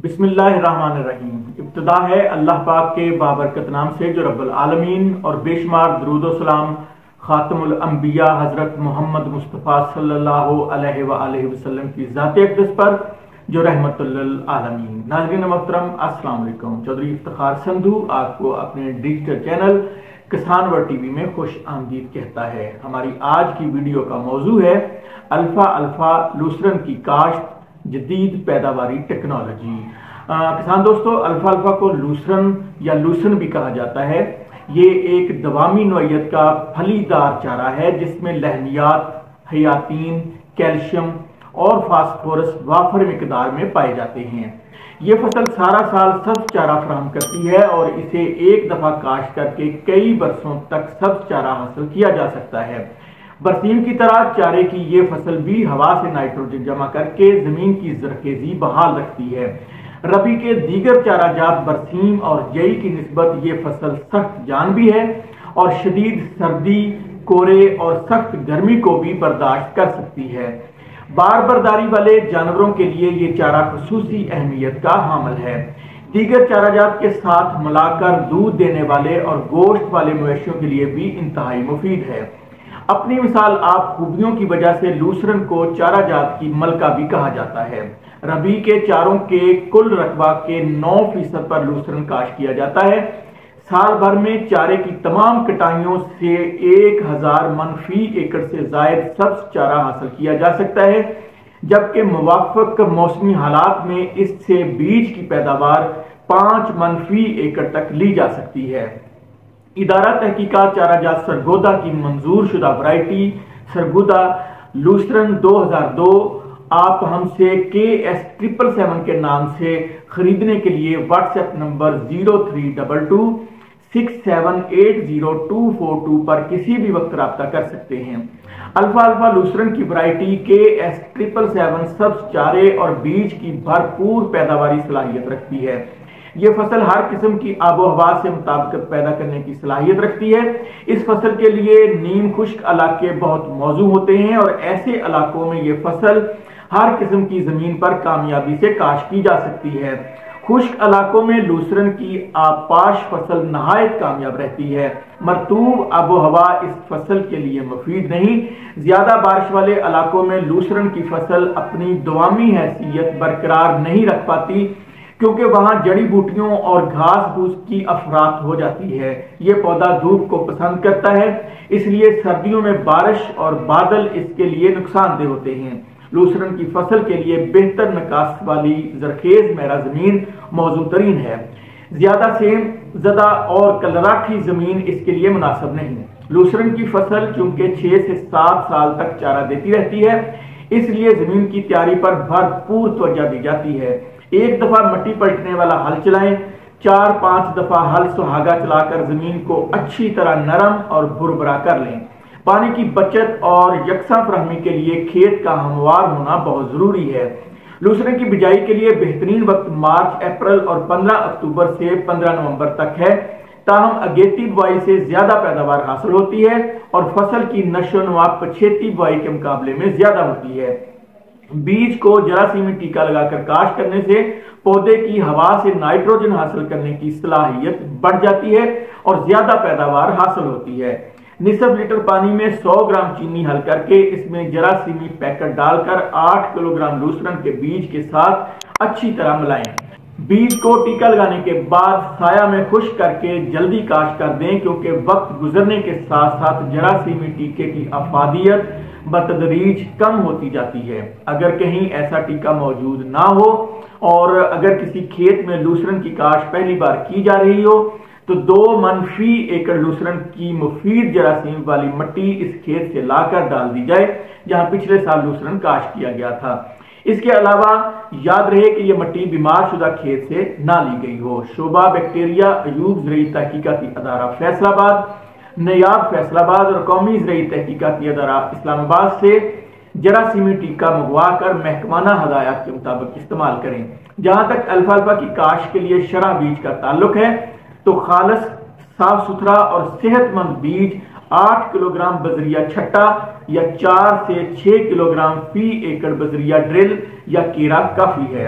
بسم اللہ الرحمن الرحیم۔ ابتدا ہے اللہ پاک کے بابرکت نام سے جو رب العالمین، اور بے شمار درود و سلام خاتم الانبیاء حضرت محمد مصطفیٰ صلی اللہ علیہ وآلہ وسلم کی ذات اقدس پر جو رحمت للعالمین۔ ناظرین محترم، السلام علیکم۔ چودھری افتخار سندھو آپ کو اپنے ڈیجیٹل چینل کسان ورلڈ ٹی وی میں خوش آمدید کہتا ہے۔ ہماری آج کی ویڈیو کا موضوع ہے الفا لوسرن کی کاشت، جدید پیداواری ٹیکنالوجی۔ کسان دوستو، الفا کو لوسرن یا لوسن بھی کہا جاتا ہے۔ یہ ایک دوامی نوعیت کا پھلی دار چارہ ہے جس میں لحمیات، حیاتین، کیلشیم اور فاسفورس وافر مقدار میں پائے جاتے ہیں۔ یہ فصل سارا سال سبز چارہ فراہم کرتی ہے اور اسے ایک دفعہ کاشت کر کے کئی برسوں تک سبز چارہ حاصل کیا جا سکتا ہے۔ برسیم کی طرح چارے کی یہ فصل بھی ہوا سے نائٹروجن جمع کر کے زمین کی زرخیزی بحال رکھتی ہے۔ ربی کے دیگر چارہ جات برسیم اور جئی کی نسبت یہ فصل سخت جان بھی ہے اور شدید سردی، کورے اور سخت گرمی کو بھی برداشت کر سکتی ہے۔ بار برداری والے جانوروں کے لیے یہ چارہ خصوصی اہمیت کا حامل ہے۔ دیگر چارہ جات کے ساتھ ملا کر دودھ دینے والے اور گوشت والے مویشیوں کے لیے بھی انتہائی مفید ہے۔ اپنی مثال آپ خوبیوں کی وجہ سے لوسرن کو چارہ جات کی ملکہ بھی کہا جاتا ہے۔ ربی کے چاروں کے کل رقبہ کے 9% پر لوسرن کاشت کیا جاتا ہے۔ سال بھر میں چارے کی تمام کٹائیوں سے 1000 من فی ایکڑ سے زائد سبز چارہ حاصل کیا جا سکتا ہے، جبکہ موافق موسمی حالات میں اس سے بیج کی پیداوار 5 من فی ایکڑ تک لی جا سکتی ہے۔ ادارہ تحقیقات چارہ جات سرگودا کی منظور شدہ ورائٹی سرگودا لوسرن 2002 آپ ہم سے KS777 کے نام سے خریدنے کے لیے واٹس ایپ نمبر 0322 6780 پر کسی بھی وقت رابطہ کر سکتے ہیں۔ الفا لوسرن کی ورائٹی KS777 سبز چارے اور بیج کی بھرپور پیداواری صلاحیت رکھتی ہے۔ یہ فصل ہر قسم کی آب و ہوا سے مطابقت پیدا کرنے کی صلاحیت رکھتی ہے۔ اس فصل کے لیے نیم خشک علاقے بہت موزوں ہوتے ہیں اور ایسے علاقوں میں یہ فصل ہر قسم کی زمین پر کامیابی سے کاشت کی جا سکتی ہے۔ خشک علاقوں میں لوسرن کی آبپاش فصل نہایت کامیاب رہتی ہے۔ مرطوب آب و ہوا اس فصل کے لیے مفید نہیں۔ زیادہ بارش والے علاقوں میں لوسرن کی فصل اپنی دوامی حیثیت برقرار نہیں رکھ پاتی کیونکہ وہاں جڑی بوٹیوں اور گھاس پھوس کی افراط ہو جاتی ہے۔ یہ پودا دھوپ کو پسند کرتا ہے، اس لیے سردیوں میں بارش اور بادل اس کے لیے نقصان دہ ہوتے ہیں۔ لوسرن کی فصل کے لیے بہتر نکاس والی زرخیز میرا زمین موزوں ترین ہے۔ زیادہ سیم زدہ اور کلراٹھی زمین اس کے لیے مناسب نہیں۔ لوسرن کی فصل چونکہ 6 سے 7 سال تک چارہ دیتی رہتی ہے، اس لیے زمین کی تیاری پر بھرپور توجہ دی جاتی ہے۔ ایک دفعہ مٹی پلٹنے والا ہل چلائیں، 4-5 دفعہ ہل سہاگا چلا کر زمین کو اچھی طرح نرم اور بھربھرا کر لیں۔ پانی کی بچت اور یکساں فراہمی کے لیے کھیت کا ہموار ہونا بہت ضروری ہے۔ لوسرن کی بجائی کے لیے بہترین وقت مارچ، اپریل اور 15 اکتوبر سے 15 نومبر تک ہے، تاہم اگیتی بوائی سے زیادہ پیداوار حاصل ہوتی ہے اور فصل کی نشو و نما پچھیتی بوائی کے مقابلے میں زیادہ ہوتی ہے۔ بیج کو جراثیمی ٹیکہ لگا کر کاشت کرنے سے پودے کی ہوا سے نائٹروجن حاصل کرنے کی صلاحیت بڑھ جاتی ہے اور زیادہ پیداوار حاصل ہوتی ہے۔ نصف لیٹر پانی میں 100 گرام چینی حل کر کے اس میں جراثیمی پیکٹ ڈال کر 8 کلو گرام لوسرن کے بیج کے ساتھ اچھی طرح ملائیں۔ بیج کو ٹیکہ لگانے کے بعد سایہ میں خشک کر کے جلدی کاشت کر دیں کیونکہ وقت گزرنے کے ساتھ ساتھ جراثیمی ٹیکے کی افادیت بتدریج کم ہوتی جاتی ہے۔ اگر کہیں ایسا ٹیکہ موجود نہ ہو اور اگر کسی کھیت میں لوسرن کی کاشت پہلی بار کی جا رہی ہو تو 2 من فی ایکڑ لوسرن کی مفید جراثیم والی مٹی اس کھیت سے لا کر ڈال دی جائے جہاں پچھلے سال لوسرن کاشت کیا گیا تھا۔ اس کے علاوہ یاد رہے کہ یہ مٹی بیمار شدہ کھیت سے نہ لی گئی ہو۔ شعبہ بیکٹیریا ایوب زرعی تحقیقاتی ادارہ فیصل آباد، نیاب فیصل آباد اور قومی زرعی تحقیقاتی ادارہ اسلام آباد سے جراثیمی ٹیکہ منگوا کر محکمانہ ہدایات کے مطابق استعمال کریں۔ جہاں تک الفا کی کاشت کے لیے شرح بیج کا تعلق ہے تو خالص، صاف ستھرا اور صحت مند بیج 8 کلو گرام بذریہ چھٹا یا 4 سے 6 کلو گرام فی ایکڑ بذریہ ڈرل یا کیرا کافی ہے۔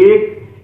1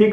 6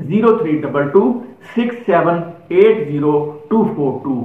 032267804242।